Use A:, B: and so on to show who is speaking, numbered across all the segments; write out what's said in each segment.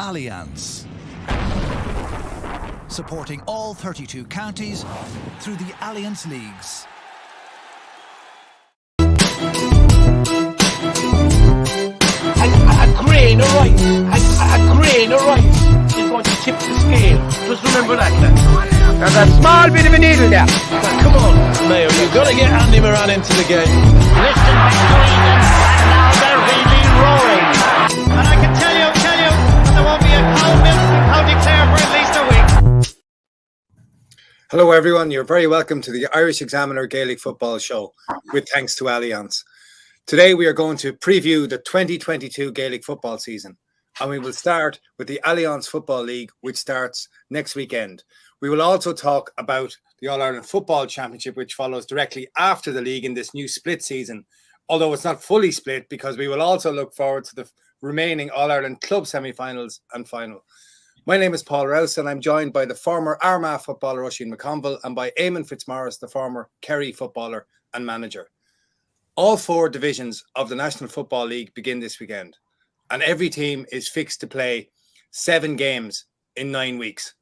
A: Allianz, supporting all 32 counties through the Allianz Leagues.
B: A grain of rice, a grain of rice is going to tip the scale. Just remember that, lads. There's a small bit of a needle there. Come on,
C: Mayo, you've got to get Andy Moran into the game.
B: listen between them, and now they're really roaring. And I can tell you, there won't be a cow milk in County Clare for at least a week.
D: Hello everyone, you're very welcome to the Irish Examiner Gaelic Football Show, with thanks to Allianz. Today we are going to preview the 2022 Gaelic football season, and we will start with the Allianz Football League, which starts next weekend. We will also talk about the All-Ireland Football Championship, which follows directly after the league in this new split season, although it's not fully split, because we will also look forward to the remaining All-Ireland club semi-finals and final. My name is Paul Rouse, and I'm joined by the former Armagh footballer Oisín McConville and by Éamonn Fitzmaurice, the former Kerry footballer and manager. All four divisions of the National Football League begin this weekend, and every team is fixed to play 7 games in 9 weeks.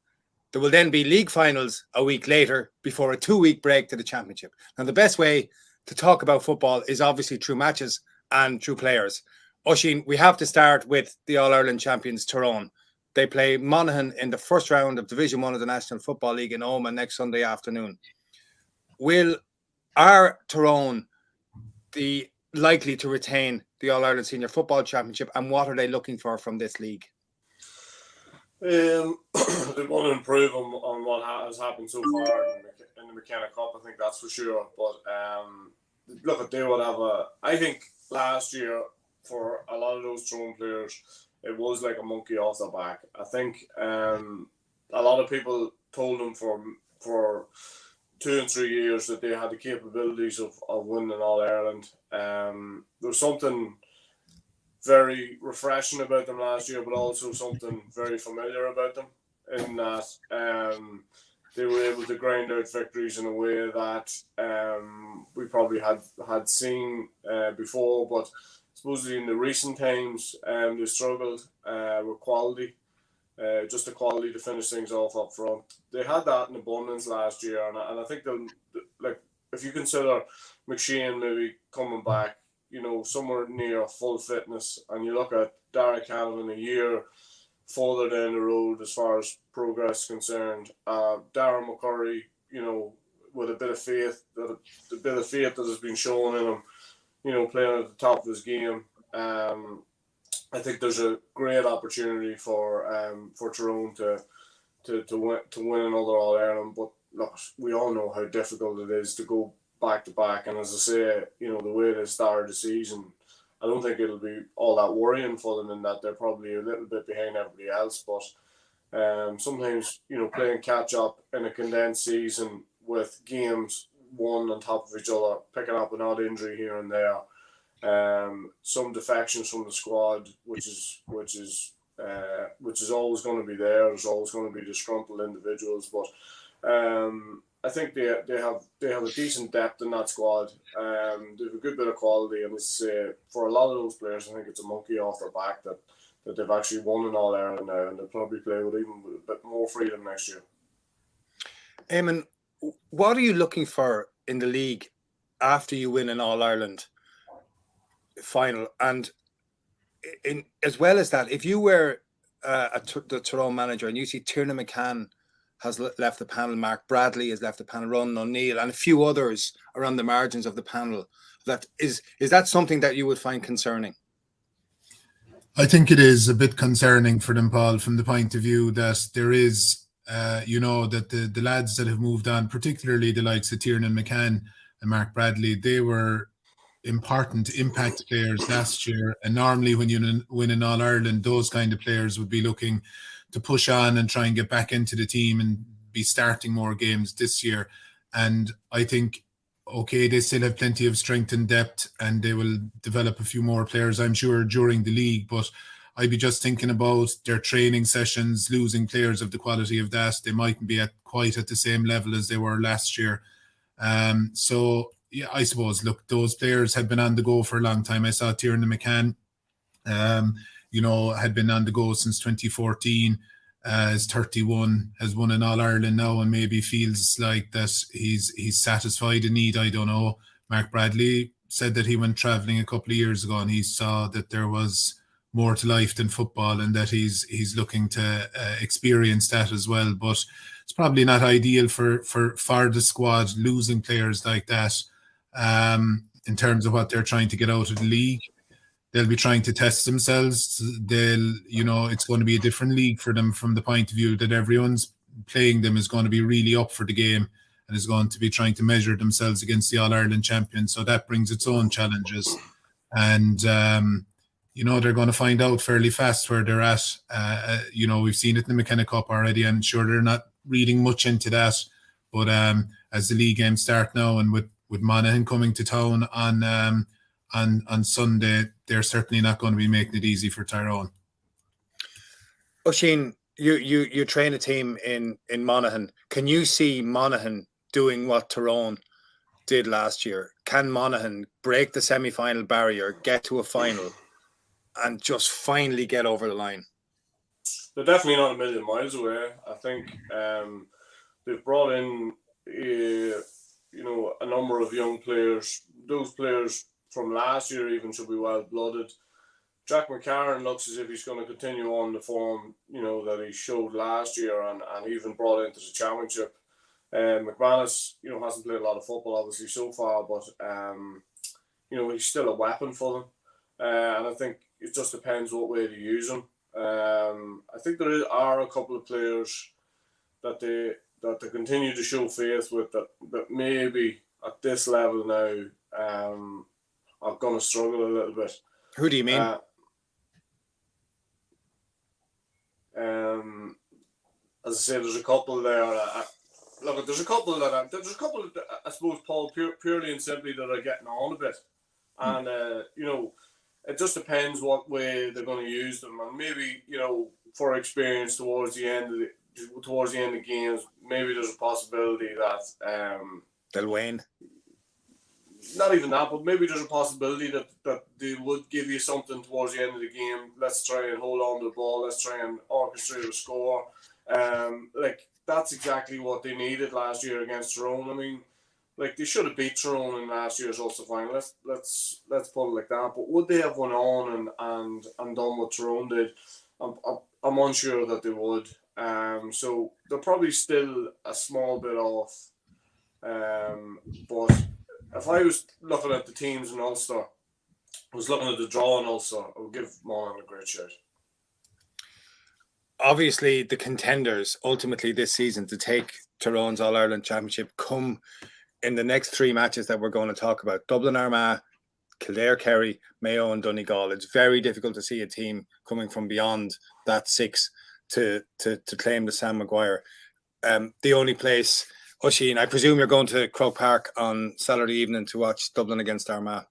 D: There will then be league finals a week later before a 2-week break to the championship. Now, the best way to talk about football is obviously through matches and through players. Oisín, we have to start with the All-Ireland champions, Tyrone. They play Monaghan in the first round of Division 1 of the National Football League in Omagh next Sunday afternoon. Are Tyrone likely to retain the All-Ireland Senior Football Championship, and what are they looking for from this league?
E: They want to improve on what has happened so far in the McKenna Cup, I think that's for sure. But look, they would have I think last year for a lot of those Tyrone players, it was like a monkey off the back. I think a lot of people told them for 2 and 3 years that they had the capabilities of winning All Ireland. There was something very refreshing about them last year, but also something very familiar about them in that they were able to grind out victories in a way that we probably had seen before. But supposedly in the recent times, they struggled with quality, just the quality to finish things off up front. They had that in abundance last year, and I think they'll, like, if you consider McShane maybe coming back, somewhere near full fitness, and you look at Derek Hanlon a year further down the road as far as progress is concerned, Darren McCurry, with a bit of faith that has been shown in him, playing at the top of his game. I think there's a great opportunity for Tyrone to win another All Ireland. But look, we all know how difficult it is to go back to back. And as I say, the way they started the season, I don't think it'll be all that worrying for them, in that they're probably a little bit behind everybody else. But sometimes, playing catch up in a condensed season with games one on top of each other, picking up an odd injury here and there, some defections from the squad, which is always going to be there. There's always going to be disgruntled individuals, but I think they have a decent depth in that squad. They have a good bit of quality, and as I say, for a lot of those players, I think it's a monkey off their back that they've actually won an All Ireland now, and they'll probably play with even a bit more freedom next year.
D: Éamonn, what are you looking for in the league after you win an All Ireland final? And as well as that, if you were the Tyrone manager and you see Tiernan McCann has left the panel, Mark Bradley has left the panel, Ron O'Neill, and a few others around the margins of the panel, is that something that you would find concerning?
F: I think it is a bit concerning for them, Paul, from the point of view that there is, that the lads that have moved on, particularly the likes of Tiernan McCann and Mark Bradley, they were important impact players last year. And normally when you win an All-Ireland, those kind of players would be looking to push on and try and get back into the team and be starting more games this year. And I think, okay, they still have plenty of strength and depth, and they will develop a few more players, I'm sure, during the league. But I'd be just thinking about their training sessions, losing players of the quality of that. They mightn't be quite at the same level as they were last year. So, yeah, I suppose, look, those players had been on the go for a long time. I saw Tiernan McCann had been on the go since 2014, is 31, has won an All-Ireland now, and maybe feels like that he's satisfied in need. I don't know. Mark Bradley said that he went travelling a couple of years ago and he saw that there was more to life than football, and that he's looking to experience that as well. But it's probably not ideal for the squad losing players like that, in terms of what they're trying to get out of the league. They'll be trying to test themselves. It's going to be a different league for them from the point of view that everyone's playing them is going to be really up for the game and is going to be trying to measure themselves against the All-Ireland champions. So that brings its own challenges. And, they're going to find out fairly fast where they're at. We've seen it in the McKenna Cup already, and sure, they're not reading much into that. But as the league games start now, and with Monaghan coming to town on Sunday, they're certainly not going to be making it easy for Tyrone.
D: Oisín, you train a team in Monaghan. Can you see Monaghan doing what Tyrone did last year? Can Monaghan break the semi-final barrier, get to a final, and just finally get over the line?
E: They're definitely not a million miles away. I think they've brought in a number of young players. Those players from last year even should be well-blooded. Jack McCarron looks as if he's going to continue on the form, that he showed last year and even brought into the championship. McManus, hasn't played a lot of football obviously so far, but he's still a weapon for them. And I think it just depends what way to use him. I think there are a couple of players that they continue to show faith with that maybe at this level now are going to struggle a little bit.
D: Who do you mean?
E: As I say, there's a couple there. There's a couple that I suppose, Paul, purely and simply that are getting on a bit, and it just depends what way they're going to use them, and maybe for experience towards the end of games, maybe there's a possibility that
D: they'll wane.
E: Not even that, but maybe there's a possibility that they would give you something towards the end of the game. Let's try and hold on to the ball. Let's try and orchestrate a score. That's exactly what they needed last year against Tyrone. I mean, they should have beat Tyrone in last year's Ulster final. Let's put it like that. But would they have went on and done what Tyrone did? I'm unsure that they would. So they're probably still a small bit off. But if I was looking at the teams in Ulster, I was looking at the draw in Ulster, I would give Monaghan a great shout.
D: Obviously, the contenders ultimately this season to take Tyrone's All-Ireland Championship come in the next three matches that we're going to talk about. Dublin Armagh, Kildare Kerry, Mayo and Donegal. It's very difficult to see a team coming from beyond that six to claim the Sam Maguire. The only place, Oisín, I presume you're going to Croke Park on Saturday evening to watch Dublin against Armagh.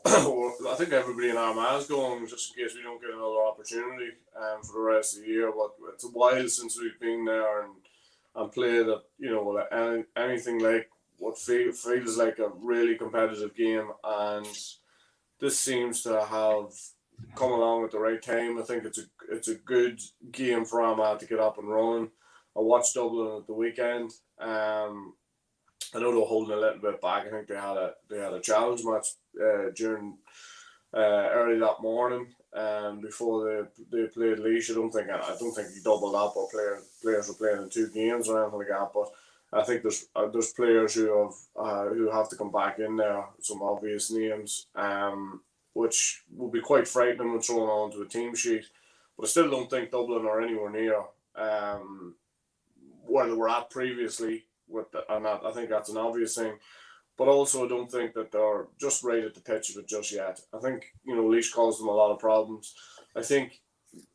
E: Well, I think everybody in Armagh is going, just in case we don't get another opportunity for the rest of the year. But it's a while since we've been there and played anything like what feels like a really competitive game. And this seems to have come along at the right time. I think it's a good game for Armagh to get up and running. I watched Dublin at the weekend. I know they were holding a little bit back. I think they had a challenge match during early that morning before they played Laois. I don't think he doubled up or players were playing in two games or anything like that. But I think there's players who have to come back in there. Some obvious names, which will be quite frightening when thrown onto a team sheet. But I still don't think Dublin are anywhere near where they were at previously. I think that's an obvious thing, but also I don't think that they're just right at the pitch of it just yet. I think Laois caused them a lot of problems. I think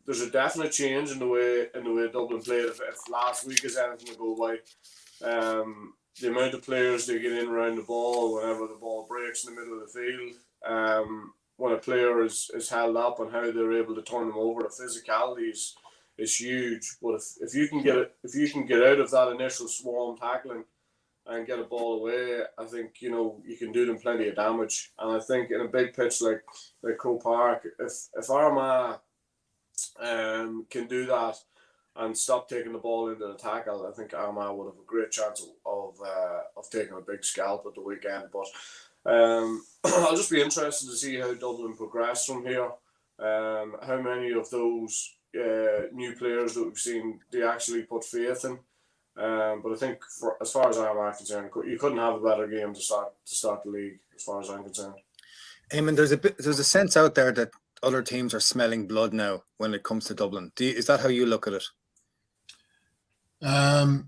E: there's a definite change in the way Dublin played. If last week is anything to go by, the amount of players they get in around the ball whenever the ball breaks in the middle of the field, when a player is held up and how they're able to turn them over, the physicality is huge. But if you can get out of that initial swarm tackling, and get a ball away, I think, you know, you can do them plenty of damage. And I think in a big pitch like Croke Park, if Armagh can do that and stop taking the ball into the tackle, I think Armagh would have a great chance of taking a big scalp at the weekend. But I'll just be interested to see how Dublin progress from here. How many of those new players that we've seen they actually put faith in. But I think, as far as I'm concerned, you couldn't have a better game to start the league, as far as I'm concerned.
D: Éamonn, there's a sense out there that other teams are smelling blood now when it comes to Dublin. Is that how you look at it?
F: I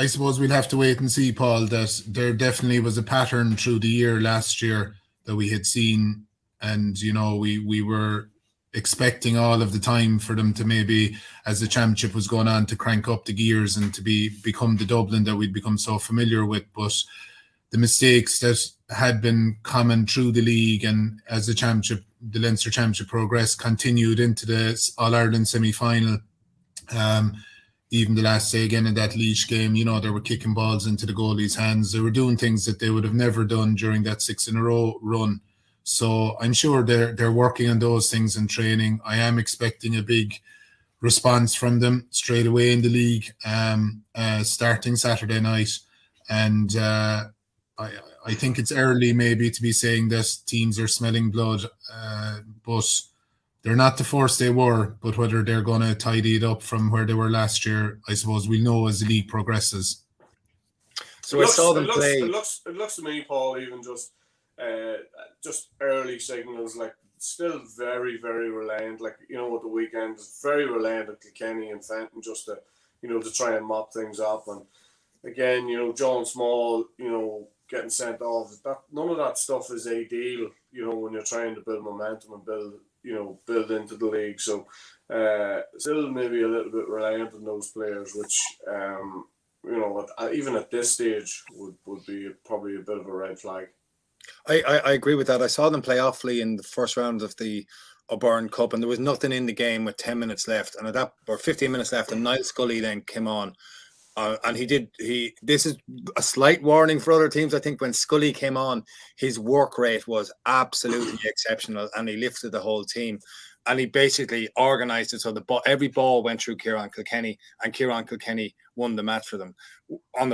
F: suppose we'll have to wait and see, Paul, that there definitely was a pattern through the year last year that we had seen, and you know, we were expecting all of the time for them to maybe, as the championship was going on, to crank up the gears and to become the Dublin that we'd become so familiar with. But the mistakes that had been common through the league, and as the Leinster Championship progressed, continued into the All-Ireland semi-final. Even the last day again in that Laois game, you know, they were kicking balls into the goalie's hands. They were doing things that they would have never done during that 6-in-a-row run. So I'm sure they're working on those things in training. I am expecting a big response from them straight away in the league, starting Saturday night. And I think it's early maybe to be saying that teams are smelling blood, but they're not the force they were. But whether they're going to tidy it up from where they were last year, I suppose we'll know as the league progresses.
E: So I saw them play. It looks to me, Paul, even just early signals, like still very, very reliant. Like, you know, at the weekend, very reliant on Kilkenny and Fenton just to, you know, to try and mop things up. And again, you know, John Small, you know, getting sent off. None of that stuff is ideal, you know, when you're trying to build momentum and build into the league. So still maybe a little bit reliant on those players, which you know, even at this stage would be probably a bit of a red flag.
D: I agree with that. I saw them play Offaly in the first round of the O'Byrne Cup, and there was nothing in the game with 10 minutes left, and 15 minutes left, and Niall Scully then came on. And this is a slight warning for other teams. I think when Scully came on, his work rate was absolutely exceptional, and he lifted the whole team. And he basically organised it so every ball went through Kieran Kilkenny, and Kieran Kilkenny won the match for them. And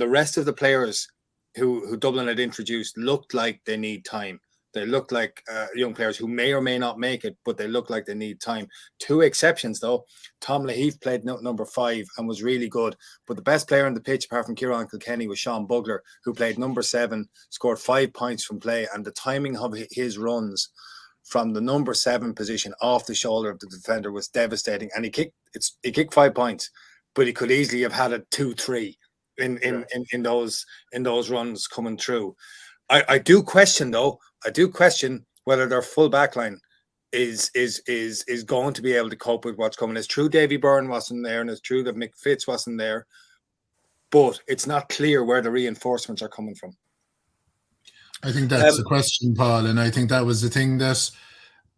D: the rest of the players who Dublin had introduced looked like they need time. They look like young players who may or may not make it, but they look like they need time. Two exceptions, though. Tom Laheath played number 5 and was really good. But the best player on the pitch, apart from Kieran Kilkenny, was Sean Bugler, who played number 7, scored 5 points from play. And the timing of his runs from the number 7 position off the shoulder of the defender was devastating. And he kicked 5 points, but he could easily have had it 2-3 in those runs coming through. I do question whether their full backline is going to be able to cope with what's coming. It's true Davy Byrne wasn't there, and it's true that Mick Fitz wasn't there, but it's not clear where the reinforcements are coming from.
F: I think that's the question, Paul, and I think that was the thing that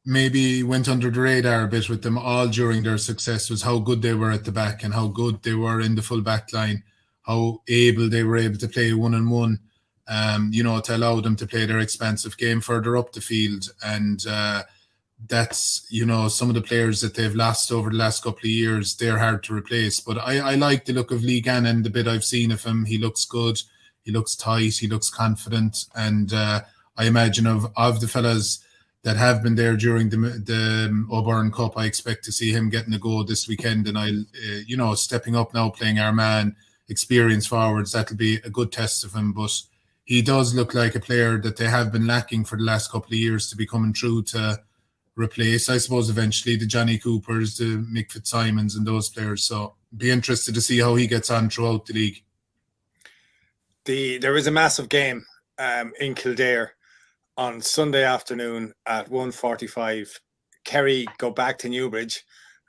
F: maybe went under the radar a bit with them all during their success, was how good they were at the back and how good they were in the full back line, how they were able to play 1-on-1. You know, to allow them to play their expansive game further up the field. And that's, you know, some of the players that they've lost over the last couple of years, they're hard to replace. But I like the look of Lee Gannon, the bit I've seen of him. He looks good. He looks tight. He looks confident. And I imagine of the fellas that have been there during the O'Byrne Cup, I expect to see him getting a go this weekend. And you know, stepping up now, playing our man, experienced forwards, that'll be a good test of him. But he does look like a player that they have been lacking for the last couple of years to be coming through to replace, I suppose, eventually the Johnny Coopers, the Mick Fitzsimons and those players. So be interested to see how he gets on throughout the league.
D: There is a massive game in Kildare on Sunday afternoon at 1:45. Kerry go back to Newbridge.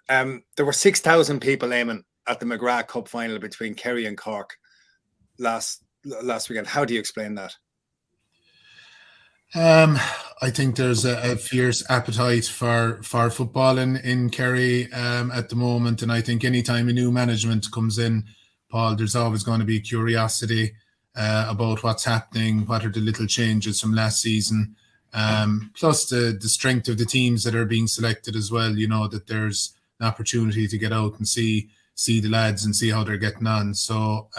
D: There were 6,000 people, Éamonn, at the McGrath Cup final between Kerry and Cork last weekend. How do you explain that?
F: I think there's a fierce appetite for football in Kerry at the moment, and I think anytime a new management comes in, Paul, there's always going to be curiosity about what's happening, what are the little changes from last season, plus the strength of the teams that are being selected as well. You know, that there's an opportunity to get out and see the lads and see how they're getting on. So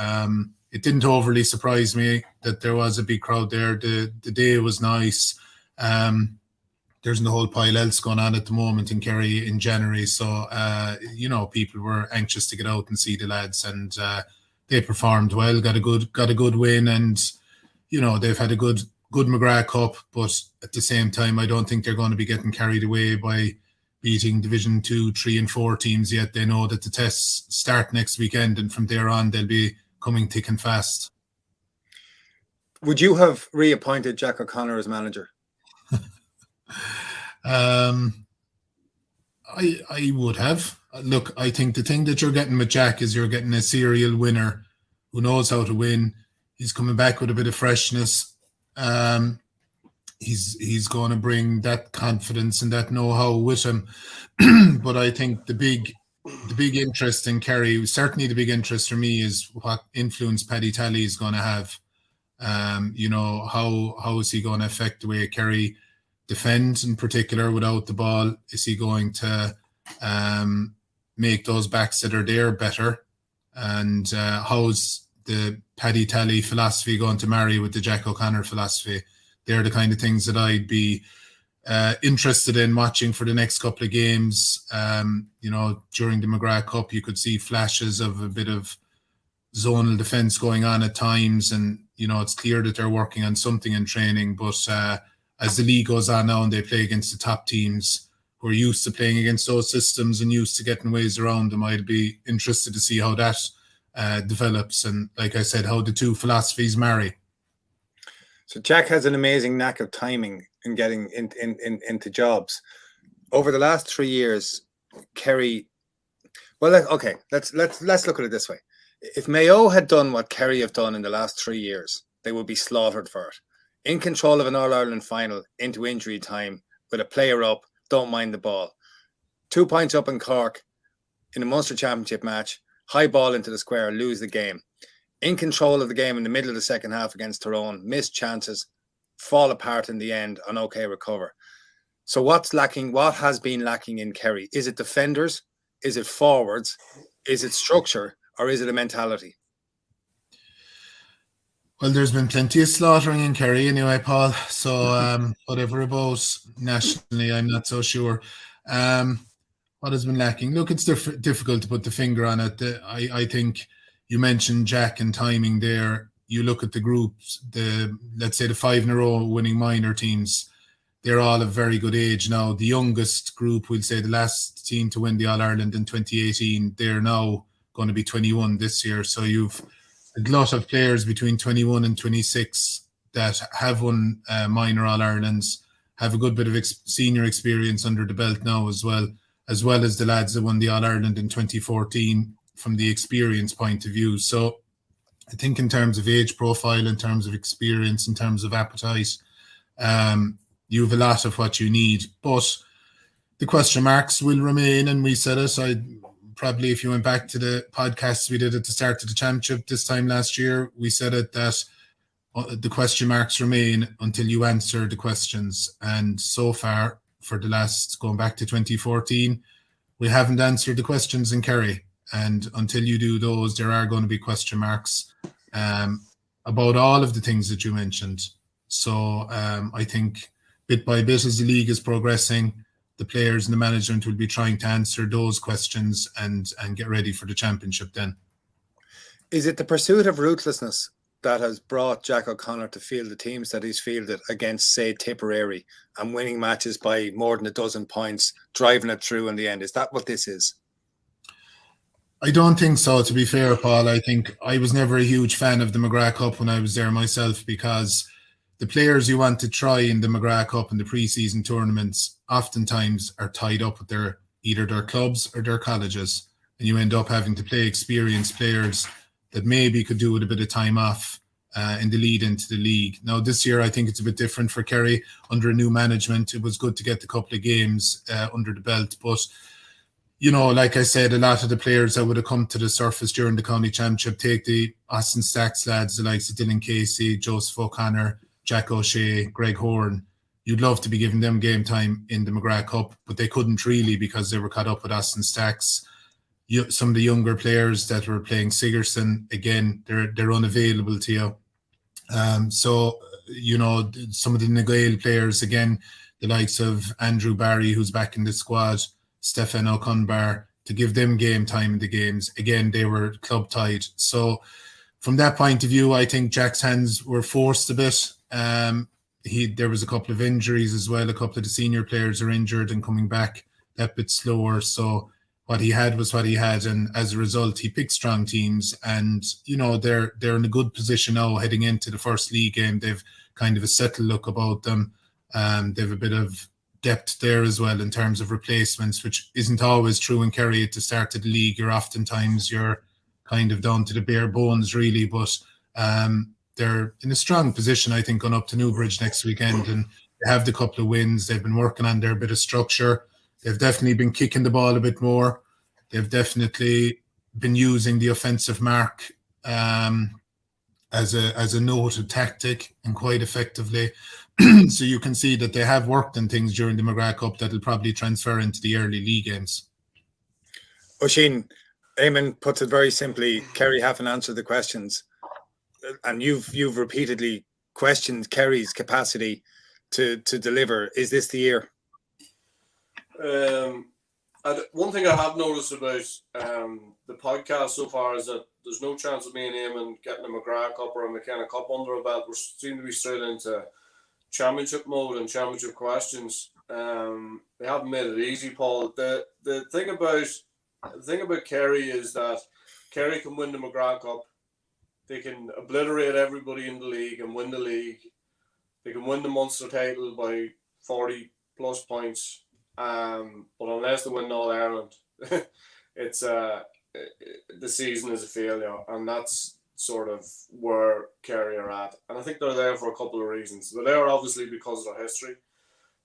F: it didn't overly surprise me that there was a big crowd there. The day was nice. There's no whole pile else going on at the moment in Kerry in January. So, you know, people were anxious to get out and see the lads, and they performed well, got a good win, and, you know, they've had a good McGrath Cup, but at the same time, I don't think they're going to be getting carried away by beating Division 2, 3 and 4 teams yet. They know that the tests start next weekend, and from there on, they'll be coming thick and fast.
D: Would you have reappointed Jack O'Connor as manager?
F: I would have. Look, I think the thing that you're getting with Jack is you're getting a serial winner who knows how to win. He's coming back with a bit of freshness. He's going to bring that confidence and that know-how with him. But I think the big interest in Kerry, certainly the big interest for me, is what influence Paddy Talley is going to have. You know, how is he going to affect the way Kerry defend in particular without the ball? Is he going to make those backs that are there better? And how's the Paddy Talley philosophy going to marry with the Jack O'Connor philosophy? They're the kind of things that I'd be interested in watching for the next couple of games. You know, during the McGrath Cup, you could see flashes of a bit of zonal defence going on at times, and, you know, it's clear that they're working on something in training. But as the league goes on now and they play against the top teams who are used to playing against those systems and used to getting ways around them, I'd be interested to see how that develops, and, like I said, how the two philosophies marry.
D: So Jack has an amazing knack of timing and getting into jobs. Over the last 3 years, Kerry. Well, okay, let's look at it this way. If Mayo had done what Kerry have done in the last 3 years, they would be slaughtered for it. In control of an All-Ireland final into injury time with a player up, don't mind the ball. 2 points up in Cork in a Munster Championship match, high ball into the square, lose the game. In control of the game in the middle of the second half against Tyrone, missed chances, fall apart in the end, and okay recover. So what's lacking? What has been lacking in Kerry? Is it defenders? Is it forwards? Is it structure? Or is it a mentality?
F: Well, there's been plenty of slaughtering in Kerry anyway, Paul. So whatever about nationally, I'm not so sure. What has been lacking? Look, it's difficult to put the finger on it. I think you mentioned Jack and timing there. You look at the groups, let's say the 5 in a row winning minor teams, they're all of very good age now. The youngest group, we'll say the last team to win the All-Ireland in 2018, they're now going to be 21 this year. So you've a lot of players between 21 and 26 that have won minor All-Irelands, have a good bit of senior experience under the belt now as well as the lads that won the All-Ireland in 2014 from the experience point of view. So I think in terms of age profile, in terms of experience, in terms of appetite, you have a lot of what you need. But the question marks will remain, and we said it. Probably if you went back to the podcasts we did at the start of the championship this time last year, we said it that the question marks remain until you answer the questions. And so far, for the last, going back to 2014, we haven't answered the questions in Kerry. And until you do those, there are going to be question marks about all of the things that you mentioned. So I think bit by bit as the league is progressing, the players and the management will be trying to answer those questions and get ready for the championship then.
D: Is it the pursuit of ruthlessness that has brought Jack O'Connor to field the teams that he's fielded against, say, Tipperary, and winning matches by more than a dozen points, driving it through in the end? Is that what this is?
F: I don't think so, to be fair, Paul. I think I was never a huge fan of the McGrath Cup when I was there myself, because the players you want to try in the McGrath Cup and the pre-season tournaments oftentimes are tied up with either their clubs or their colleges, and you end up having to play experienced players that maybe could do with a bit of time off in the lead into the league. Now, this year, I think it's a bit different for Kerry. Under a new management, it was good to get a couple of games under the belt, but like I said, a lot of the players that would have come to the surface during the county championship, take the Austin Stacks lads, the likes of Dylan Casey, Joseph O'Connor, Jack O'Shea, Greg Horn. You'd love to be giving them game time in the McGrath Cup, but they couldn't really because they were caught up with Austin Stacks. Some of the younger players that were playing Sigerson, again, they're unavailable to you. So, some of the Nagail players, again, the likes of Andrew Barry, who's back in the squad, Stefan O'Connor, to give them game time in the games. Again, they were club tied. So from that point of view, I think Jack's hands were forced a bit. There was a couple of injuries as well. A couple of the senior players are injured and coming back that bit slower. So what he had was what he had, and as a result, he picked strong teams. And they're in a good position now heading into the first league game. They've kind of a settled look about them. They've a bit of depth there as well in terms of replacements, which isn't always true in Kerry at the start of the league. You're kind of down to the bare bones, really. But they're in a strong position, I think, going up to Newbridge next weekend, and they have the couple of wins. They've been working on their bit of structure. They've definitely been kicking the ball a bit more. They've definitely been using the offensive mark as a noted tactic, and quite effectively. So you can see that they have worked on things during the McGrath Cup that'll probably transfer into the early league games.
D: Oisín, Éamonn puts it very simply. Kerry haven't answered the questions, and you've repeatedly questioned Kerry's capacity to deliver. Is this the year?
E: One thing I have noticed about the podcast so far is that there's no chance of me and Éamonn getting a McGrath Cup or a McKenna Cup under our belt. We seem to be straight into championship mode and championship questions. They haven't made it easy, Paul. The thing about Kerry is that Kerry can win the McGrath Cup. They can obliterate everybody in the league and win the league. They can win the Munster title by 40 plus points. But unless they win All Ireland, it's the season is a failure, and that's sort of where Kerry are at. And I think they're there for a couple of reasons. They're there obviously because of their history.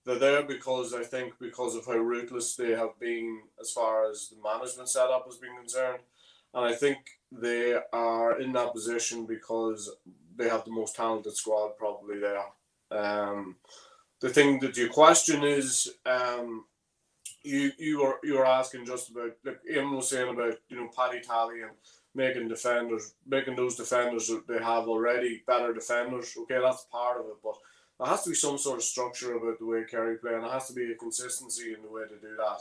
E: They're there because of how ruthless they have been as far as the management setup has been concerned. And I think they are in that position because they have the most talented squad probably there. The thing that you question is you were asking just about, like Éamonn was saying about, Paddy Tally and making those defenders that they have already better defenders. Okay, that's part of it, but there has to be some sort of structure about the way Kerry play, and there has to be a consistency in the way to do that.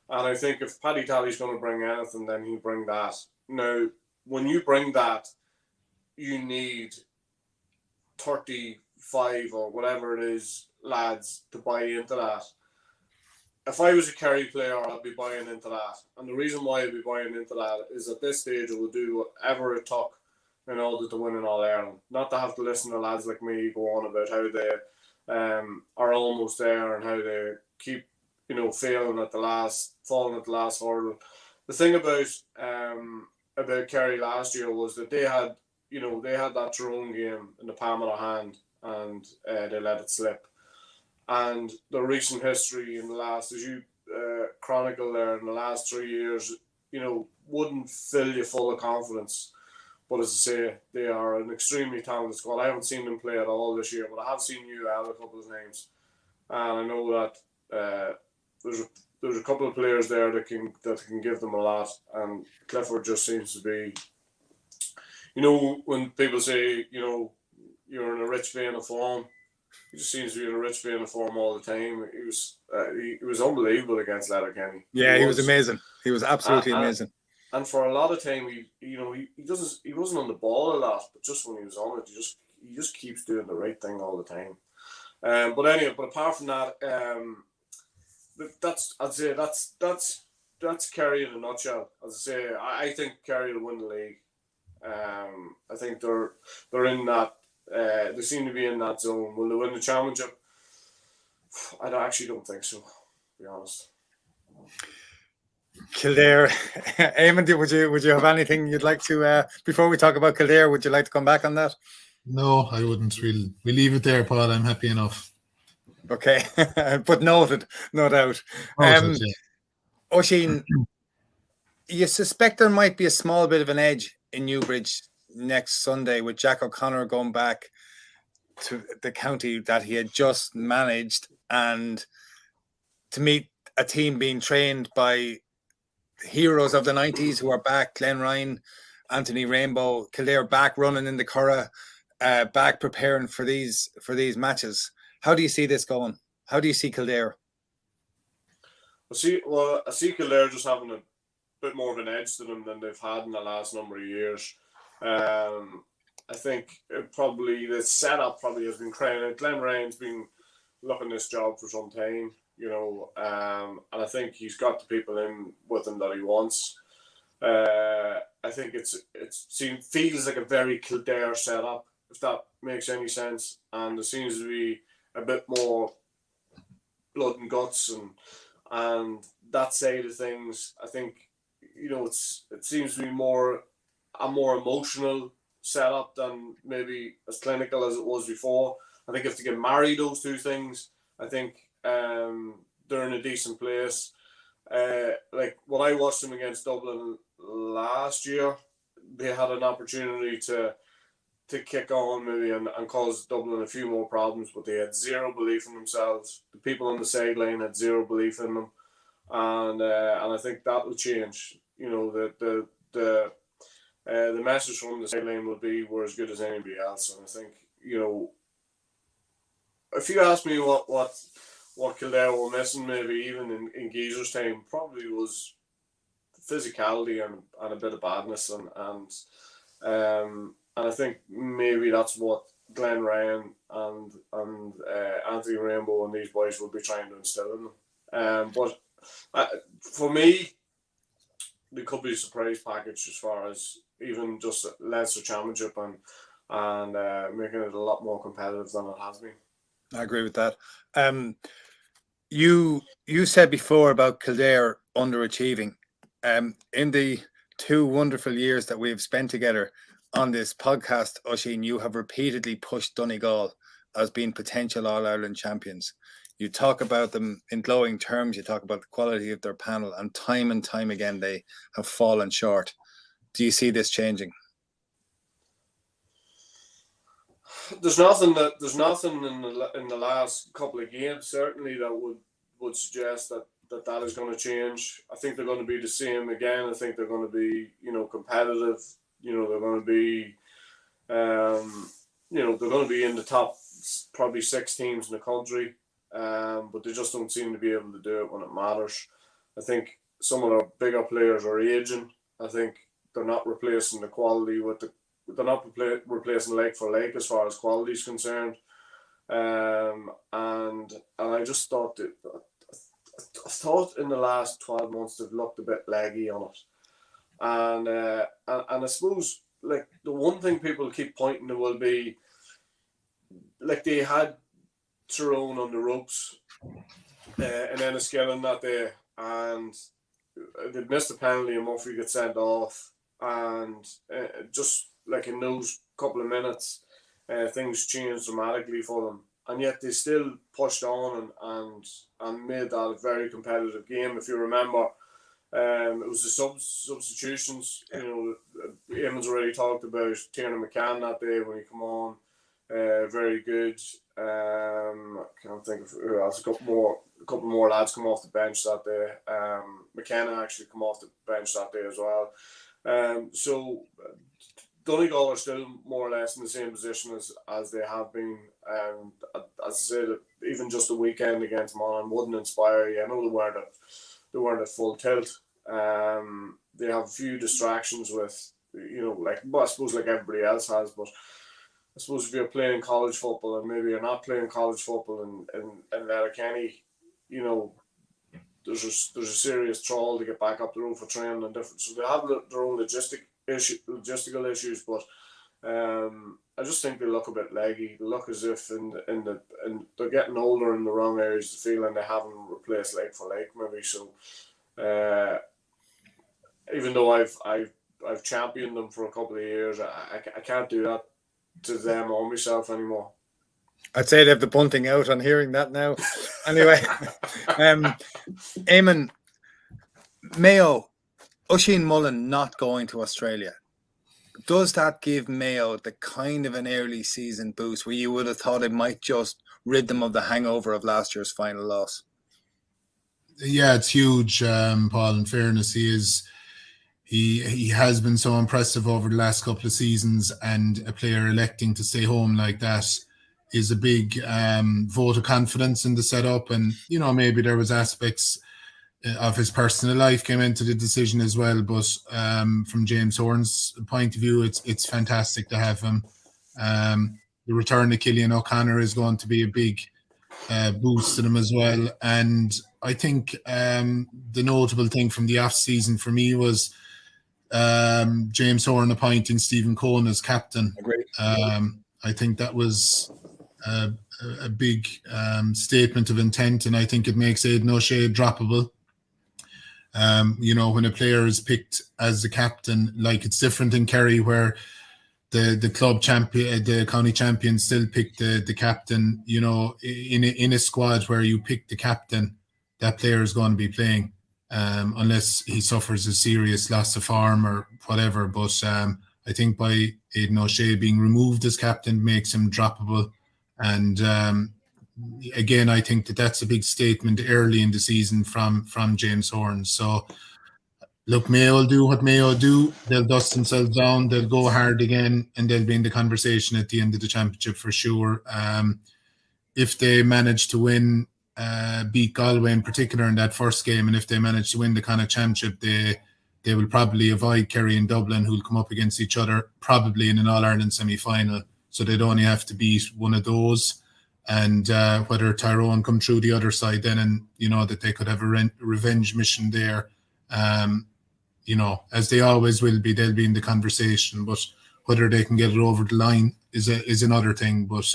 E: And I think if Paddy Tally's going to bring anything, then he'll bring that. Now, when you bring that, you need 35 or whatever it is lads to buy into that. If I was a Kerry player, I'd be buying into that. And the reason why I'd be buying into that is at this stage it will do whatever it took in order to win in All Ireland. Not to have to listen to lads like me go on about how they are almost there and how they keep, falling at the last hurdle. The thing about Kerry last year was that they had that Tyrone game in the palm of their hand, and they let it slip. And the recent history in the last, as you chronicle there, in the last 3 years, wouldn't fill you full of confidence. But as I say, they are an extremely talented squad. I haven't seen them play at all this year, but I have seen you add a couple of names. And I know that there's a couple of players there that can give them a lot. And Clifford just seems to be, when people say, you're in a rich vein of form, he just seems to be in a rich vein of form all the time. He was unbelievable against Letterkenny.
D: Yeah, he was amazing. He was absolutely amazing.
E: And for a lot of time, he wasn't on the ball a lot, but just when he was on it, he just keeps doing the right thing all the time. But apart from that, that's Kerry in a nutshell. As I say, I think Kerry will win the league. I think they're in that. They seem to be in that zone. Will they win the championship? I actually don't think so, to be honest.
D: Kildare, Éamonn, would you have anything you'd like to before we talk about Kildare? Would you like to come back on that?
F: No, I wouldn't. We leave it there, Paul. I'm happy enough.
D: Okay, but noted, no doubt. Oisín, You suspect there might be a small bit of an edge in Newbridge next Sunday with Jack O'Connor going back to the county that he had just managed and to meet a team being trained by heroes of the 90s who are back, Glenn Ryan, Anthony Rainbow, Kildare back running in the Curragh, back preparing for these matches. How do you see this going? How do you see Kildare?
E: I see Kildare just having a bit more of an edge to them than they've had in the last number of years. I think probably the setup probably has been crying. Glenn Ryan's been looking this job for some time, and I think he's got the people in with him that he wants. I think it feels like a very Kildare setup, if that makes any sense, and there seems to be a bit more blood and guts and that side of things. I think it seems to be a more emotional setup than maybe as clinical as it was before. I think if they can marry those two things, I think they're in a decent place. Like when I watched them against Dublin last year, they had an opportunity to kick on maybe and cause Dublin a few more problems, but they had zero belief in themselves. The people on the sideline had zero belief in them, and I think that will change. The message from the sideline will be we're as good as anybody else, and I think if you ask me what Kildare were missing, maybe even in Geezer's time, probably was physicality and a bit of badness, and I think maybe that's what Glenn Ryan and Anthony Rainbow and these boys will be trying to instill in them. But for me, there could be a surprise package as far as even just Leinster Championship and making it a lot more competitive than it has been.
D: I agree with that. You said before about Kildare underachieving. In the 2 wonderful years that we have spent together on this podcast, Oisín, you have repeatedly pushed Donegal as being potential All-Ireland champions. You talk about them in glowing terms. You talk about the quality of their panel, and time again they have fallen short. Do you see this changing?
E: There's nothing in the last couple of games certainly that would suggest that is going to change. I think they're going to be the same again. I think they're going to be competitive. They're going to be they're going to be in the top probably 6 teams in the country, but they just don't seem to be able to do it when it matters. I think some of the bigger players are aging. I think they're not replacing the quality they're not replacing like for like as far as quality is concerned. And I just thought that I thought in the last 12 months they've looked a bit leggy on it. And I suppose like the one thing people keep pointing to will be like they had Tyrone on the ropes and then a Enniskillen that day, and they missed a penalty and Murphy got sent off, and just like in those couple of minutes things changed dramatically for them, and yet they still pushed on and made that a very competitive game. If you remember, it was the substitutions. Éamonn's already talked about Tiernan McCann that day when he come on. Very good. I can't think of who else. A couple more lads come off the bench that day. McKenna actually come off the bench that day as well. So Donegal are still more or less in the same position as they have been. As I said, even just the weekend against Monaghan wouldn't inspire you. I know they weren't at full tilt. They have a few distractions with, I suppose like everybody else has, but I suppose if you're playing college football and maybe you're not playing college football in Letterkenny, there's a serious trawl to get back up the road for training and different. So they have their own logistical issues, but I just think they look a bit leggy. They look as if in they're getting older in the wrong areas of the field and they haven't replaced like for like maybe. So even though I've championed them for a couple of years, I can't do that to them or myself anymore.
D: I'd say they have the bunting out on hearing that now. Anyway, Éamonn, Mayo, Oisín Mullen not going to Australia, does that give Mayo the kind of an early season boost where you would have thought it might just rid them of the hangover of last year's final loss?
F: Yeah, it's huge, Paul. In fairness, he has been so impressive over the last couple of seasons, and a player electing to stay home like that is a big vote of confidence in the setup. And maybe there was aspects of his personal life came into the decision as well. But from James Horan's point of view, it's fantastic to have him. The return of Cillian O'Connor is going to be a big boost to them as well. And I think the notable thing from the off season for me was James Horan appointing Stephen Cohen as captain. I think that was a big statement of intent, and I think it makes Aidan O'Shea droppable. When a player is picked as the captain, like it's different in Kerry where the club champion, the county champion, still pick the captain. In a squad where you pick the captain, that player is going to be playing, unless he suffers a serious loss of form or whatever. But I think by Aidan O'Shea being removed as captain makes him droppable. And again, I think that's a big statement early in the season from James Horan. So, look, Mayo will do what Mayo do. They'll dust themselves down. They'll go hard again, and they'll be in the conversation at the end of the championship for sure. If they manage to win, beat Galway in particular in that first game, and if they manage to win the Connacht Championship, they will probably avoid Kerry and Dublin, who will come up against each other probably in an All-Ireland semi-final. So they'd only have to beat one of those. And whether Tyrone come through the other side then, and that they could have a revenge mission there, as they always will be, they'll be in the conversation. But whether they can get it over the line is another thing. But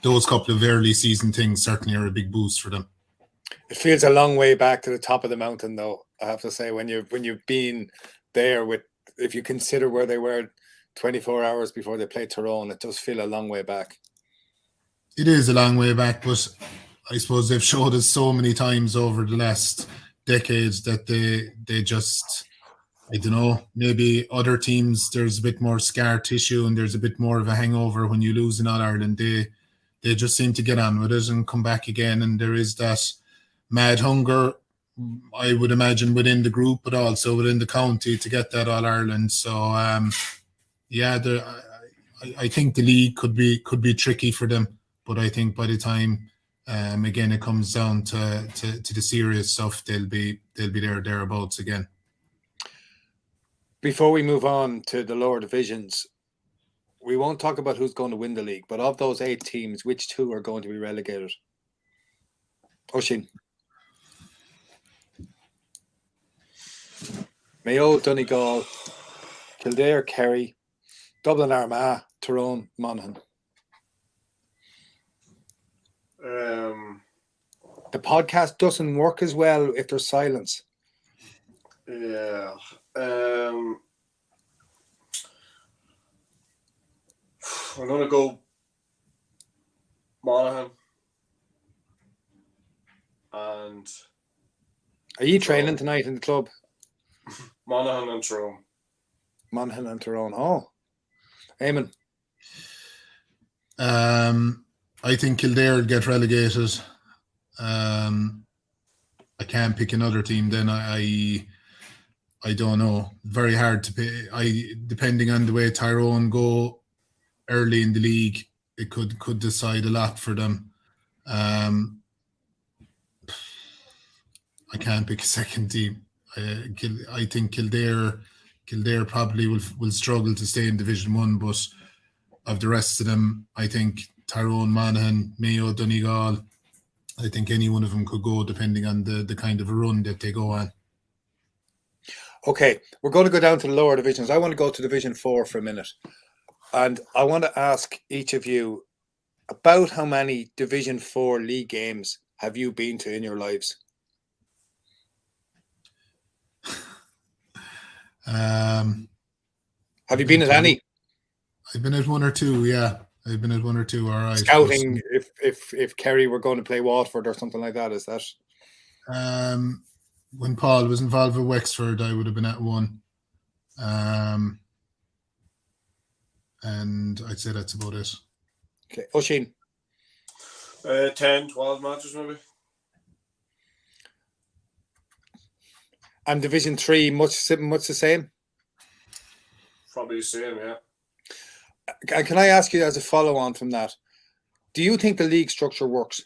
F: those couple of early season things certainly are a big boost for them.
D: It feels a long way back to the top of the mountain, though, I have to say, when you've been there if you consider where they were 24 hours before they played Tyrone, it does feel a long way back.
F: It is a long way back, but I suppose they've showed us so many times over the last decades that they just, I don't know, maybe other teams, there's a bit more scar tissue and there's a bit more of a hangover when you lose in All-Ireland. They just seem to get on with it and come back again, and there is that mad hunger, I would imagine, within the group, but also within the county to get that All-Ireland. So, I think the league could be tricky for them, but I think by the time again it comes down to the serious stuff, they'll be thereabouts again.
D: Before we move on to the lower divisions, we won't talk about who's going to win the league, but of those 8 teams, which 2 are going to be relegated? Oisín. Mayo, Donegal, Kildare, Kerry, Dublin, Armagh, Tyrone, Monaghan. The podcast doesn't work as well if there's silence.
E: Yeah. I'm going to go Monaghan. And
D: are you training tonight in the club?
E: Monaghan and Tyrone.
D: Monaghan and Tyrone. Oh. Éamonn.
F: I think Kildare would get relegated. I can't pick another team then. I don't know. Very hard to pick. Depending on the way Tyrone go early in the league, it could decide a lot for them. I can't pick a second team. I think Kildare probably will struggle to stay in Division 1, but of the rest of them, I think Tyrone, Monaghan, Mayo, Donegal, I think any one of them could go depending on the kind of a run that they go on.
D: Okay, we're going to go down to the lower divisions. I want to go to Division 4 for a minute. And I want to ask each of you about how many Division 4 league games have you been to in your lives? Have you been at any?
F: I've been at 1 or 2, yeah. I've been at 1 or 2, all right.
D: Scouting if Kerry were going to play Waterford or something like that, is that?
F: when Paul was involved with Wexford, I would have been at 1. And I'd say that's about it.
D: Okay, Oisín.
E: 10, 12 matches maybe.
D: And Division 3, much the same?
E: Probably the same, yeah.
D: Can I ask you as a follow-on from that, do you think the league structure works?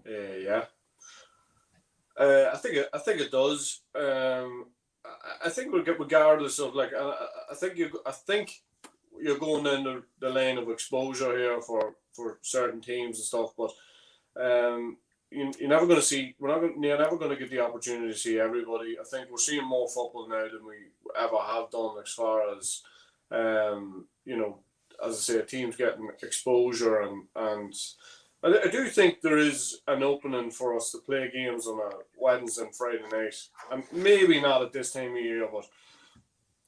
E: Yeah. I think it does. I think regardless of like, I think you're going in the lane of exposure here for certain teams and stuff, but you're never going to see. You're never going to get the opportunity to see everybody. I think we're seeing more football now than we ever have done, as far as as I say, teams getting exposure and I do think there is an opening for us to play games on a Wednesday and Friday night, and maybe not at this time of year, but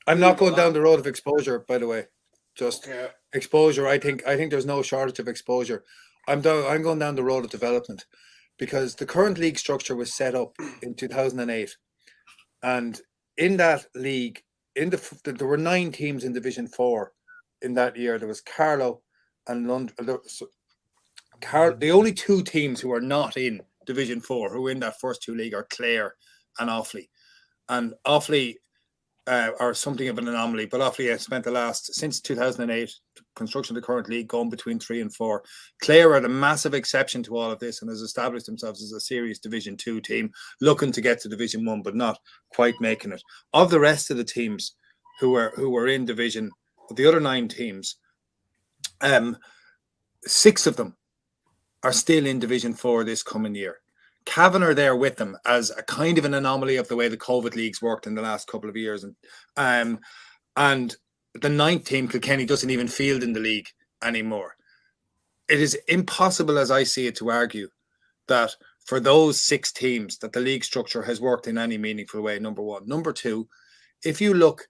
D: I'm not going down the road of exposure, by the way. Just
E: okay.
D: Exposure. I think there's no shortage of exposure. I'm going down the road of development, because the current league structure was set up in 2008, and in that league, there were 9 teams in Division 4 in that year. There was Carlow and London. The only 2 teams who are not in Division 4, who are in that first 2 league, are Clare and Offaly. And Offaly are something of an anomaly, but Offaly has spent since 2008, construction of the current league, going between 3 and 4. Clare are the massive exception to all of this and has established themselves as a serious Division 2 team, looking to get to Division 1, but not quite making it. Of the rest of the teams who were in Division, the other 9 teams, 6 of them are still in Division 4 this coming year. Cavan are there with them as a kind of an anomaly of the way the COVID leagues worked in the last couple of years. And the 9th team, Kilkenny, doesn't even field in the league anymore. It is impossible, as I see it, to argue that for those 6 teams that the league structure has worked in any meaningful way, number one. Number two, if you look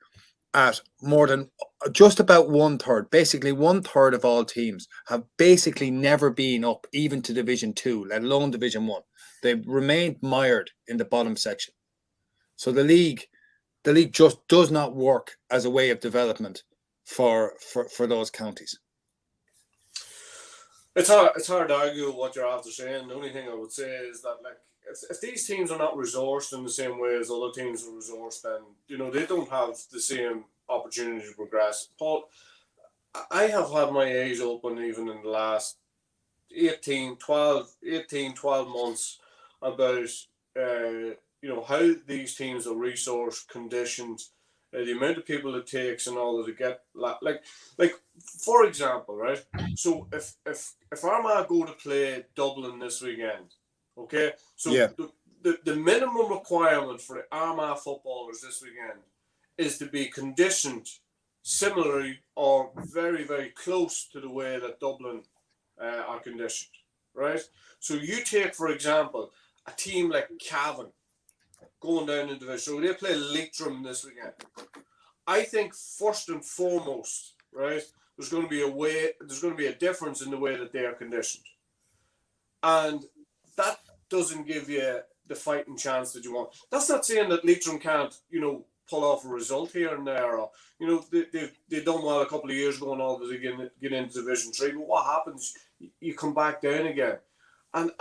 D: at more than just about 1/3, basically 1/3 of all teams have basically never been up even to Division 2, let alone Division 1. They've remained mired in the bottom section. So the league just does not work as a way of development for those counties.
E: It's hard to argue what you're after saying. The only thing I would say is that, like, if these teams are not resourced in the same way as other teams are resourced, then they don't have the same opportunity to progress. Paul, I have had my eyes open even in the last 12 months about how these teams are resourced, conditioned, the amount of people it takes in order to get like for example, right? So if Armagh go to play Dublin this weekend, okay, so
D: yeah.
E: the minimum requirement for the Armagh footballers this weekend is to be conditioned similarly or very, very close to the way that Dublin are conditioned, right? So you take, for example, a team like Cavan going down in division. So they play Leitrim this weekend. I think first and foremost, right, there's going to be a difference in the way that they are conditioned. And that doesn't give you the fighting chance that you want. That's not saying that Leitrim can't, pull off a result here and there, or they've done well a couple of years ago and all that, get into Division 3. But what happens? You come back down again, and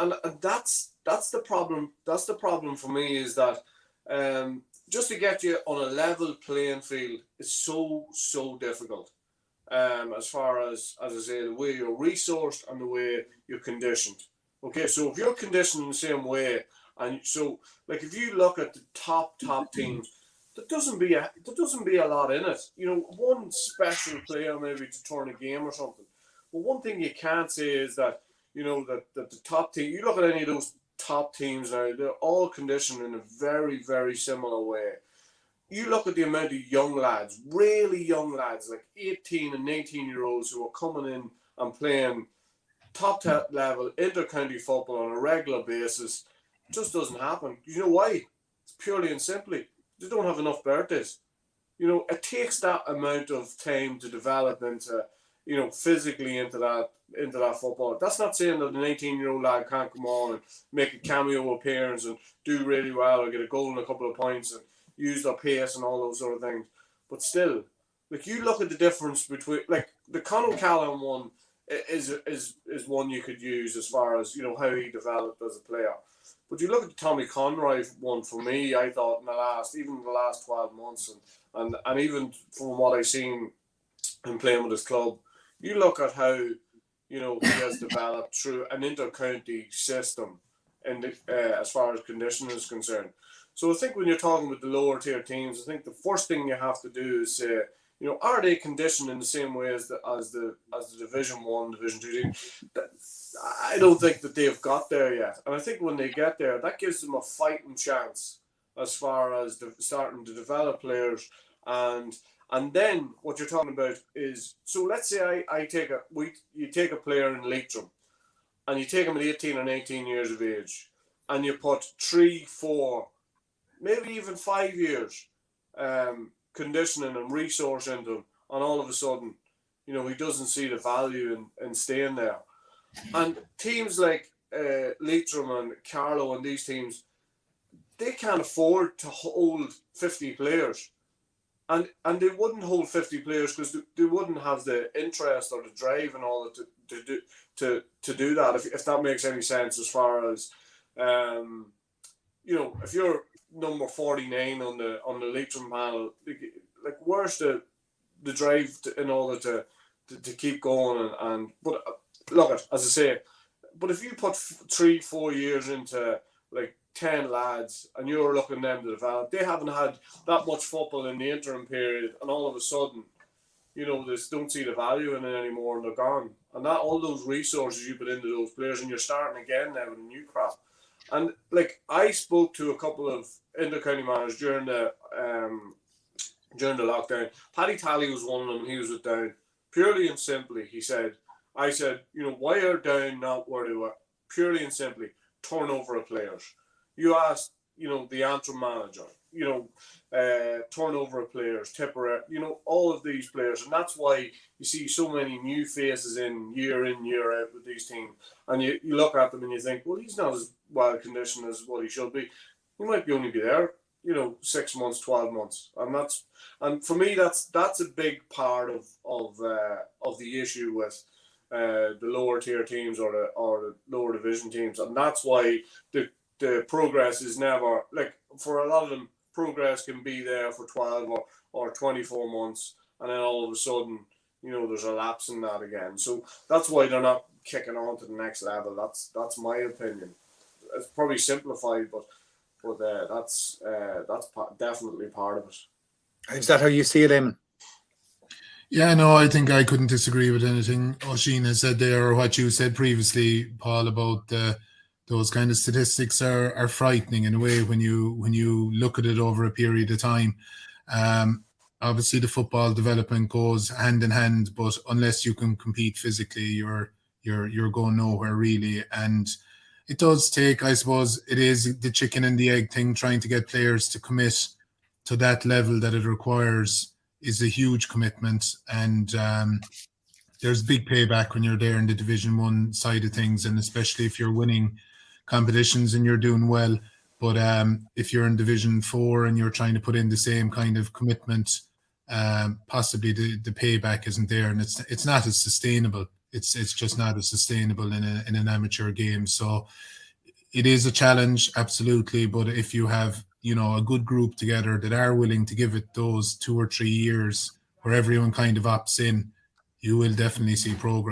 E: that's the problem. That's the problem for me, is that just to get you on a level playing field is so difficult. As far as I say, the way you're resourced and the way you're conditioned. Okay, so if you're conditioned in the same way, and so like if you look at the top teams, there doesn't be a lot in it. One special player maybe to turn a game or something. But one thing you can't say is that that the top team. You look at any of those top teams now; they're all conditioned in a very, very similar way. You look at the amount of young lads, really young lads, like 18 and 19-year-olds who are coming in and playing top level inter-county football on a regular basis. It just doesn't happen. You know why? It's purely and simply they don't have enough birthdays. It takes that amount of time to develop physically into that football. That's not saying that an 18-year-old lad can't come on and make a cameo appearance and do really well or get a goal and a couple of points and use their pace and all those sort of things. But still, like, you look at the difference between, like, the Conor Callum one is one you could use as far as, how he developed as a player. But you look at the Tommy Conroy one, for me, I thought in the last 12 months and even from what I've seen him playing with his club, you look at how, he has developed through an inter-county system as far as conditioning is concerned. So I think when you're talking with the lower tier teams, I think the first thing you have to do is say, are they conditioned in the same way as the Division 1, Division 2 team? I don't think that they've got there yet. And I think when they get there, that gives them a fighting chance as far as starting to develop players. And then what you're talking about is, so let's say you take a player in Leitrim and you take him at 18 and 18 years of age and you put 3, 4, maybe even 5 years conditioning and resource into him, and all of a sudden, he doesn't see the value in staying there. And teams like Leitrim and Carlow and these teams, they can't afford to hold 50 players. And they wouldn't hold 50 players because they wouldn't have the interest or the drive and all that to do that, if that makes any sense, as far as if you're number 49 on the Leitrim panel, like where's the drive in order to keep going but look at, as I say, but if you put 3-4 years into like 10 lads and you're looking them to develop, they haven't had that much football in the interim period, and all of a sudden, they don't see the value in it anymore and they're gone. And that all those resources you put into those players, and you're starting again now with a new crop. And like, I spoke to a couple of inter-county managers during the lockdown. Paddy Talley was one of them, and he was with Down. Purely and simply, I said, why are Down not where they were? Purely and simply, turnover of players. You asked, the Antrim manager, turnover of players, Tipper, all of these players. And that's why you see so many new faces in, year out with these teams. And you look at them and you think, well, he's not as well conditioned as what he should be. He might only be there, 6 months, 12 months. And for me, that's a big part of the issue with the lower tier teams or the lower division teams. And that's why the progress is never, like, for a lot of them, progress can be there for 12 or 24 months, and then all of a sudden, there's a lapse in that again. So that's why they're not kicking on to the next level. That's my opinion. It's probably simplified, but that's definitely part of it.
D: Is that how you see it, Éamonn?
F: Yeah, no, I think I couldn't disagree with anything Oisín has said there, or what you said previously, Paul, about those kind of statistics are frightening in a way when you look at it over a period of time. Obviously, the football development goes hand in hand, but unless you can compete physically, you're going nowhere really. And it does take, I suppose, it is the chicken and the egg thing. Trying to get players to commit to that level that it requires is a huge commitment, and there's big payback when you're there in the Division 1 side of things, and especially if you're winning competitions and you're doing well. But if you're in Division 4 and you're trying to put in the same kind of commitment, possibly the payback isn't there, and it's not as sustainable. It's just not as sustainable in an amateur game. So it is a challenge, absolutely. But if you have a good group together that are willing to give it those 2 or 3 years where everyone kind of opts in, you will definitely see progress.